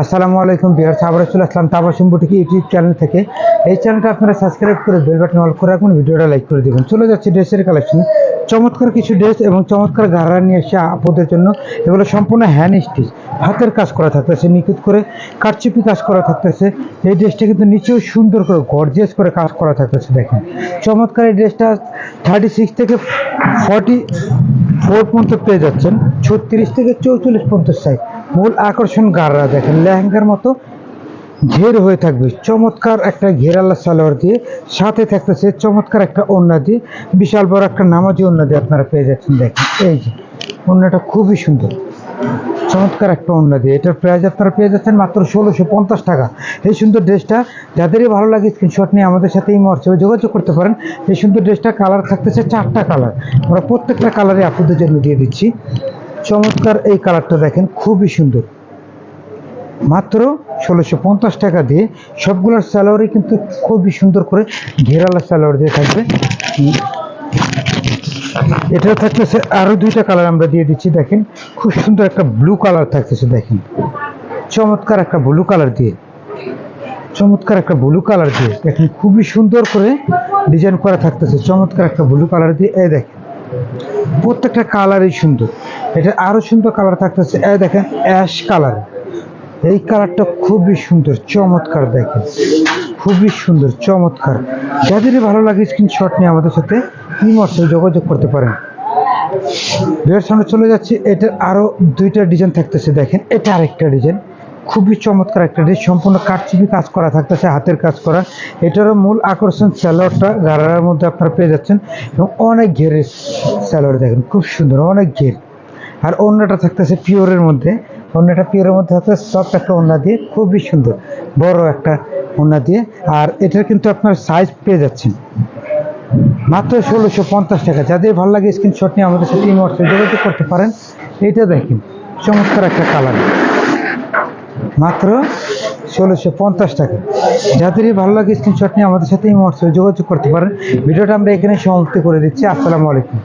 আসসালামু আলাইকুম ভিউয়ার্স, আবার চলে আসলাম তাবাসসুম বুটিক ইউটিউব চ্যানেল থেকে। এই চ্যানেলটা আপনারা সাবস্ক্রাইব করে বেল বাটন অল করে রাখুন, ভিডিওটা লাইক করে দিবেন। চলে যাচ্ছে ড্রেসের কালেকশন। চমৎকার কিছু ড্রেস এবং চমৎকার গাড়া নিয়ে এসে আপনাদের জন্য। এগুলো সম্পূর্ণ হ্যান্ড স্টিচ, হাতের কাজ করা থাকতেছে, নিখুঁত করে কারচুপি কাজ করা থাকতেছে। এই ড্রেসটা কিন্তু নিচেও সুন্দর করে গর্জিয়াস করে কাজ করা থাকতেছে। দেখেন চমৎকার এই ড্রেসটা 36 থেকে 44 পর্যন্ত পেয়ে যাচ্ছেন, 36 থেকে 44 পর্যন্ত সাইজ। মূল আকর্ষণ গাড়া দেখেন লেহেঙ্গার মতো ঘের হয়ে থাকবে, চমৎকার একটা ঘেরালা সালোয়ার দিয়ে, সাথে থাকতেছে চমৎকার একটা ওড়না দিয়ে, বিশাল বড় একটা নামাজি ওড়না দিয়ে আপনারা পেয়ে যাচ্ছেন। দেখেন এই যে ওড়নাটা খুবই সুন্দর, চমৎকার একটা ওড়না দিয়ে। এটার প্রাইস আপনারা পেয়ে যাচ্ছেন মাত্র 1650 টাকা। এই সুন্দর ড্রেসটা যাদেরই ভালো লাগে স্ক্রিনশট নিয়ে আমাদের সাথে এই হোয়াটসঅ্যাপে যোগাযোগ করতে পারেন। এই সুন্দর ড্রেসটা কালার থাকতেছে 4টা কালার, আমরা প্রত্যেকটা কালারে আপনাদের জন্য দিয়ে দিচ্ছি। চমৎকার এই কালারটা দেখেন খুবই সুন্দর, মাত্র 1650 টাকা দিয়ে। সবগুলোর স্যালোয়ারই কিন্তু খুবই সুন্দর করে ঘেরালা স্যালোয়ার দিয়ে থাকবে। এটা থাকতেছে আরো 2টা কালার আমরা দিয়ে দিচ্ছি। দেখেন খুব সুন্দর একটা ব্লু কালার থাকতেছে, দেখেন চমৎকার একটা ব্লু কালার দিয়ে, চমৎকার একটা ব্লু কালার দিয়ে দেখেন খুবই সুন্দর করে ডিজাইন করা থাকতেছে, চমৎকার একটা ব্লু কালার দিয়ে। এই দেখেন প্রত্যেকটা কালারই সুন্দর। এটা আরো সুন্দর কালার থাকতেছে, এই দেখেন অ্যাশ কালার। এই কালারটা খুবই সুন্দর, চমৎকার, দেখেন খুবই সুন্দর চমৎকার। যাদেরই ভালো লাগে স্ক্রিনশট নিয়ে আমাদের সাথে হোয়াটসঅ্যাপে যোগাযোগ করতে পারেন। এর সামনে চলে যাচ্ছি, এটার আরো 2টা ডিজাইন থাকতেছে। দেখেন এটা আরেকটা ডিজাইন, খুবই চমৎকার একটা ড্রেস, সম্পূর্ণ কারচুপি কাজ করা থাকতেছে, হাতের কাজ করা। এটারও মূল আকর্ষণ স্যালোয়ারটা গারার মধ্যে আপনারা পেয়ে যাচ্ছেন এবং অনেক ঘেরের স্যালোয়ার, দেখেন খুব সুন্দর, অনেক ঘের। আর ওড়নাটা থাকতেছে পিওরের মধ্যে, ওড়নাটা পিওরের মধ্যে থাকতেছে সফট একটা ওড়না দিয়ে, খুবই সুন্দর বড় একটা ওড়না দিয়ে। আর এটার কিন্তু আপনার সাইজ পেয়ে যাচ্ছেন মাত্র 1650 টাকা। যাদের ভালো লাগে স্ক্রিনশট নিয়ে আমাদের সাথে হোয়াটসঅ্যাপে যোগাযোগ করতে পারেন। এটা দেখেন চমৎকার একটা কালার, মাত্র 1650 টাকা। যাদেরই ভালো লাগে স্ক্রিনশট নিয়ে আমাদের সাথে হোয়াটসঅ্যাপে যোগাযোগ করতে পারেন। ভিডিওটা আমরা এখানে সমাপ্তি করে দিচ্ছি। আসসালামু আলাইকুম।